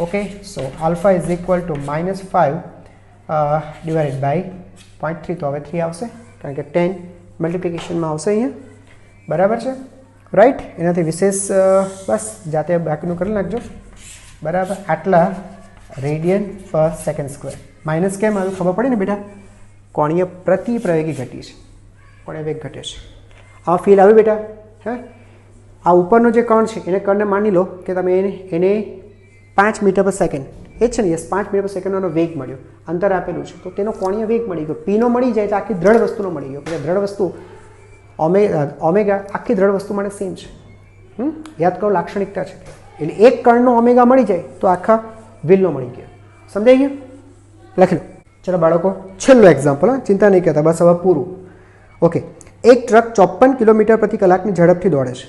Okay. So alpha is equal two -5/0.3. તો હવે 3 આવશે કારણ કે 10 મલ્ટિપ્લિકેશનમાં આવશે અહીંયા. બરાબર છે? રાઈટ. એનાથી વિશેષ બસ જાતે બાકીનું કરી નાખજો. બરાબર. આટલા રેડિયન પર સેકન્ડ સ્ક્વેર. માઇનસ કેમ આવ્યું ખબર પડી ને બેટા? કોણીય પ્રતિપ્રવેગી ઘટી છે. કોણીય વેગ ઘટે છે. આ ફીલ આવ્યું બેટા? હે આ ઉપરનો જે કણ છે એને કણને માની લો કે તમે એને 5 મીટર પર સેકન્ડ, એ જ છે ને યસ, 5 મીટર પર સેકન્ડનો વેગ મળ્યો, અંતર આપેલું છે, તો તેનો કોણીય વેગ મળી ગયો. પીનો મળી જાય તો આખી દ્રઢ વસ્તુનો મળી ગયો. એટલે દ્રઢ વસ્તુ ઓમેગા આખી દ્રઢ વસ્તુ માટે સેમ છે. યાદ કરો, લાક્ષણિકતા છે. એટલે એક કણનો ઓમેગા મળી જાય તો આખા વ્હીલનો મળી ગયો. સમજાઈ ગયું? લખી લો. ચલો બાળકો, છેલ્લો એક્ઝામ્પલ, ચિંતા નહીં કરતા, બસ હવે પૂરું. ઓકે, એક ટ્રક 54 કિલોમીટર પ્રતિ કલાકની ઝડપથી દોડે છે.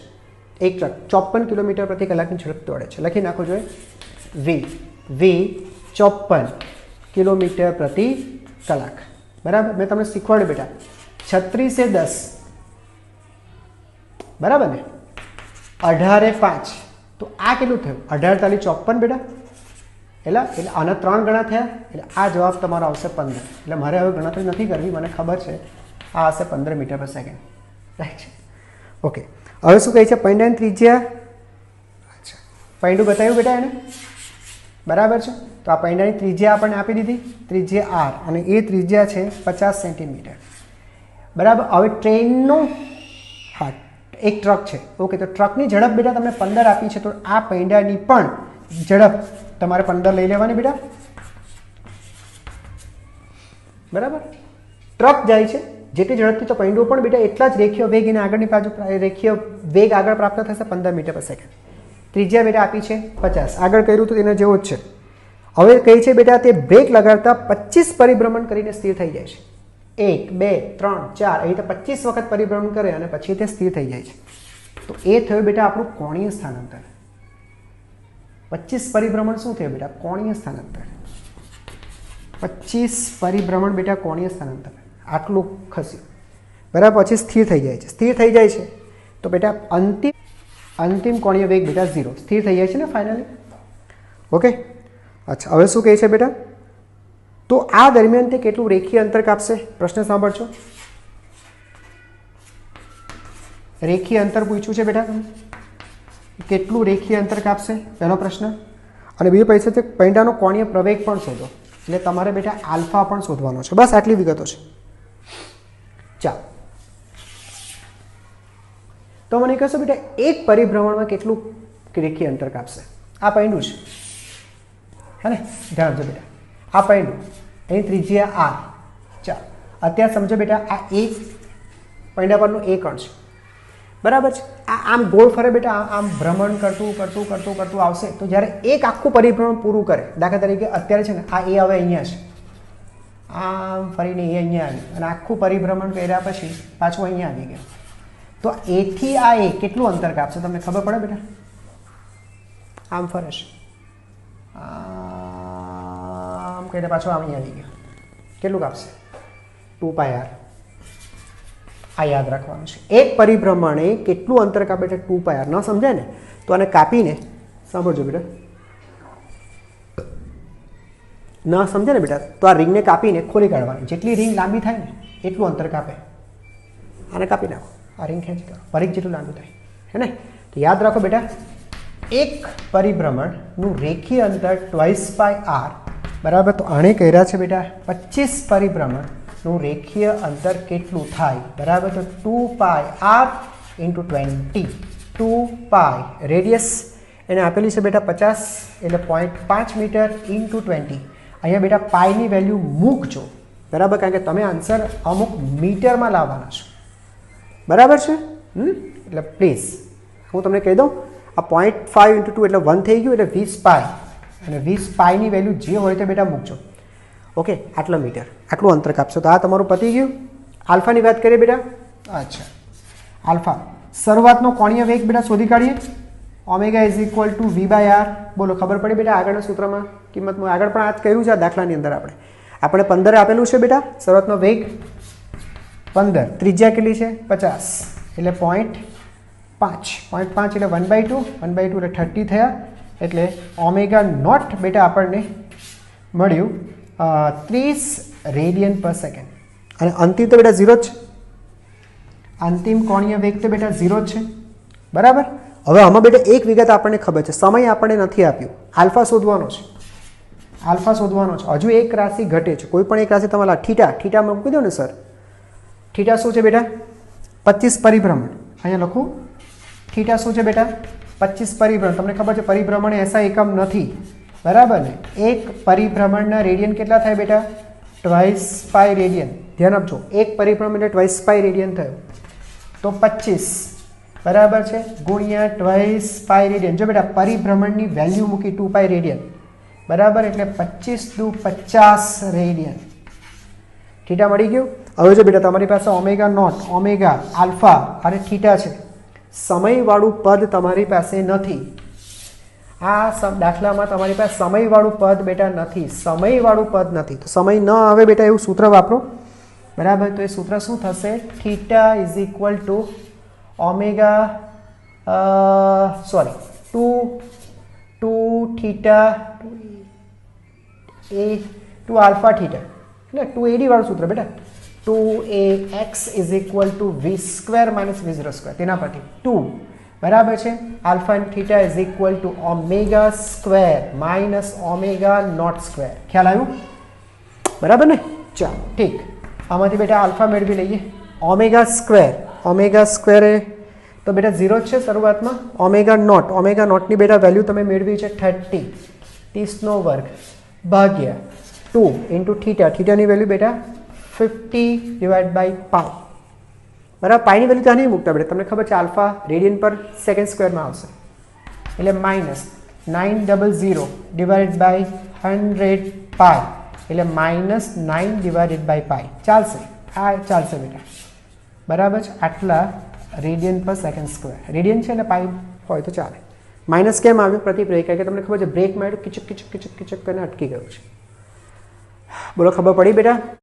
એક ટ્રક 54 કિલોમીટર પ્રતિ કલાકની ઝડપથી દોડે છે. લખી નાખો જોઈએ, વી 54 કિલોમીટર પ્રતિ કલાક. બરાબર, મેં તમને શીખવાડ્યું બેટા, 36 × 10, બરાબર ને, 18 × 5, તો આ કેટલું થયું? 18 × 54 બેટા, એટલે આના 3 ગણા થયા. એટલે આ જવાબ તમારો આવશે 15. એટલે મારે હવે ગણતરી નથી કરવી, મને ખબર છે આ હશે 15 મીટર પર સેકન્ડ. રાઈટ છે. ઓકે, હવે શું કહે છે? પૈંડાની ત્રિજ્યા, અચ્છા પૈંડું બતાવ્યું બેટા એને, બરાબર છે. તો આ પૈંડાની ત્રિજ્યા આપણને આપી દીધી, ત્રિજ્યા r, અને એ ત્રિજ્યા છે 50 સેન્ટીમીટર. બરાબર. હવે ટ્રેનનો, હા એક ટ્રક છે. ઓકે, તો ટ્રકની ઝડપ બેટા તમને 15 આપી છે, તો આ પૈંડાની પણ ઝડપ તમારે 15 લઈ લેવાની બેટા. બરાબર. ટ્રક જાય છે જેટલી ઝડપથી, તો પૈંડું પણ બેટા એટલા જ રેખીય વેગ એને આગળની બાજુ રેખીય વેગ આગળ પ્રાપ્ત થશે 15 મીટર પર સેકન્ડ. ત્રિજ્યા બેટા આપી છે 50, આગળ કર્યું તો એના જેવો જ છે. હવે કહે છે બેટા તે બ્રેક લગાડતા 25 પરિભ્રમણ કરીને સ્થિર થઈ જાય છે. 1 2 3 4 એ રીતે 25 વખત પરિભ્રમણ કરે અને પછી તે સ્થિર થઈ જાય છે. તો એ થયું બેટા આપણું કોણીય સ્થાનાંતર. 25 પરિભ્રમણ શું થયું બેટા? કોણીય સ્થાનાંતર. 25 પરિભ્રમણ બેટા કોણીય સ્થાનાંતર. આટલું ખસ્યું, બરાબર. પછી સ્થિર થઈ જાય છે. સ્થિર થઈ જાય છે તો બેટા અંતિમ કોણીય વેગ બેટા 0, સ્થિર થઈ જાય છે ને ફાઇનલી. ઓકે, અચ્છા હવે શું કહે છે બેટા? તો આ દરમિયાન તે કેટલું રેખીય અંતર કાપશે? પ્રશ્ન સાંભળજો. રેખીય અંતર પૂછ્યું છે બેટા, કેટલું રેખીય અંતર કાપશે? પહેલો પ્રશ્ન. અને બીજો પૈસા છે પૈંડાનો કોણીય પ્રવેગ પણ શોધો. એટલે તમારે બેટા આલ્ફા પણ શોધવાનો છે. બસ આટલી વિગતો છે. ચાલો, તો મને કહેશો બેટા એક પરિભ્રમણમાં કેટલું રેખીય અંતર કાપશે? આ પૈંડું છે, હે ને? ધ્યાન આપજો બેટા, આ પૈંડું, એની ત્રિજ્યા r. ચાલો, અત્યારે સમજો બેટા, આ એક પૈંડા પરનું એક કણ છે, બરાબર છે. આ આમ ગોળ ફરે બેટા, આમ ભ્રમણ કરતું કરતું કરતું કરતું આવશે. તો જ્યારે એક આખું પરિભ્રમણ પૂરું કરે, દાખલા તરીકે અત્યારે છે ને આ એ હવે અહીંયા છે, આમ ફરીને એ અહીંયા આવી અને આખું પરિભ્રમણ કર્યા પછી પાછું અહીંયા આવી ગયું. તો એથી આ એ કેટલું અંતર કાપશે તમને ખબર પડે બેટા? આમ ફરે છે, આમ કહીને પાછું અહીંયા આવી ગયો. કેટલું કાપશે? 2πr. આ યાદ રાખવાનું છે. એક પરિભ્રમણે કેટલું અંતર કાપે છે? 2πr. ન સમજાય ને તો આને કાપીને સાંભળજો બેટા. ન સમજે ને બેટા તો આ રિંગને કાપીને ખોલી કાઢવાની. જેટલી રિંગ લાંબી થાય ને એટલું અંતર કાપે. આને કાપી નાખો, આ રિંગ ખેંચી કરો, પરિઘ જેટલું લાંબુ થાય, હે ને? તો યાદ રાખો બેટા, એક પરિભ્રમણનું રેખીય અંતર 2πr, બરાબર. તો આને કર્યા છે બેટા 25 પરિભ્રમણનું રેખીય અંતર કેટલું થાય? બરાબર. તો 2πr × 20. 2π રેડિયસ એને આપેલી છે બેટા 50, એટલે 0.5 મીટર × 20. અહીંયા બેટા પાઈની વેલ્યુ મૂકજો, બરાબર, કારણ કે તમે આન્સર અમુક મીટરમાં લાવવાના છો, બરાબર છે. એટલે પ્લીઝ હું તમને કહી દઉં, આ 0.5 × 2 એટલે 1 થઈ ગયું, એટલે 20 પાઈ, અને 20 પાઈની વેલ્યુ જે હોય તે બેટા મૂકજો. ઓકે, આટલા મીટર, આટલું અંતર કાપશો. તો આ તમારું પતી ગયું. આલ્ફાની વાત કરીએ બેટા. અચ્છા, આલ્ફા શરૂઆતનો કોણીય વેગ બેટા શોધી કાઢીએ. Omega = v/r. બોલો, ખબર પડી બેટા? આગળના સૂત્રમાં કિંમત આગળ પણ આ જ કહ્યું છે આ દાખલાની અંદર. આપણે 15 આપેલું છે બેટા શરૂઆતનો વેગ 15, ત્રિજ્યા કેટલી છે? 50, એટલે 0.5 એટલે 1/2 એટલે 30 થયા. એટલે ઓમેગા નોટ બેટા આપણને મળ્યું 30 રેડિયન પર સેકન્ડ. અને અંતિમ તો બેટા 0 જ છે. અંતિમ કોણીય વેગ તો બેટા 0 જ છે, બરાબર. હવે આમાં બેટા એક વિગત આપણને ખબર છે, સમય આપણને નથી આપ્યું, આલ્ફા શોધવાનો છે. આલ્ફા શોધવાનો છે. હજુ એક રાશિ ઘટે છે, કોઈ પણ એક રાશિ તમારા થીટામાં મૂકી દો ને સર. થીટા શું છે બેટા? 25 પરિભ્રમણ. અહીંયા લખું, થીટા શું છે બેટા? 25 પરિભ્રમણ. તમને ખબર છે પરિભ્રમણ એસા એકમ નથી, બરાબર ને? એક પરિભ્રમણના રેડિયન કેટલા થાય બેટા? ટ્વાઇસ પાઈ રેડિયન. ધ્યાન આપજો, એક પરિભ્રમણ એટલે ટ્વાઇસ પાઈ રેડિયન થયું તો 25 બરાબર છે ગુણ્યા ટ્વાઇસ પાઈ રેડિયન. જો બેટા પરિભ્રમણની વેલ્યુ મૂકી 2 પાઈ રેડિયન બરાબર, એટલે 25 દુ 50 રેડિયન. થીટા મળી ગયું. હવે જો બેટા તમારી પાસે ઓમેગા નોટ, ઓમેગા, આલ્ફા અને થીટા છે. સમયવાળું પદ તમારી પાસે નથી. આ દાખલામાં તમારી પાસે સમયવાળું પદ બેટા નથી. સમયવાળું પદ નથી તો સમય ન આવે બેટા એવું સૂત્ર વાપરો બરાબર. તો એ સૂત્ર શું થશે? Theta is equal to omega two theta two alpha theta એટલે 2AD વાળું સૂત્ર બેટા. 2AX is equal to V square minus V0 square. તેના પરથી 2 બરાબર છે alpha and theta is equal to omega square minus omega naught square. ખ્યાલ આવ્યું બરાબર ને? ચાલો ઠીક. આમાંથી બેટા આલ્ફા મેળવી લઈએ. ઓમેગા સ્ક્વેર એ તો બેટા 0 જ છે શરૂઆતમાં. ઓમેગા નોટની બેટા વેલ્યુ તમે મેળવી છે 30 30નો વર્ગ ભાગ્યા 2 ઇન્ટુ થીટાની વેલ્યુ બેટા 50 ડિવાઇડ બાય પાઈ બરાબર. પાઈની વેલ્યુ ત્યાં નહીં મૂકતા બેટા, તમને ખબર છે આલ્ફા રેડિયન પર સેકન્ડ સ્ક્વેરમાં આવશે એટલે માઇનસ 900 ડિવાઇડ બાય 100 પાઈ એટલે માઇનસ 9 ડિવાઇડેડ બાય પાઈ. ચાલશે, આ ચાલશે બેટા બરાબર છે. આટલા રેડિયન પર સેકન્ડ સ્ક્વેર. રેડિયન છે એટલે પાઈ હોય તો ચાલે. માઇનસ કેમ આવ્યો? પ્રતિપ્રયોગ કે તમને ખબર છે બ્રેક માર્યું કિચક કરીને અટકી ગયું છે. બોલો ખબર પડી બેટા?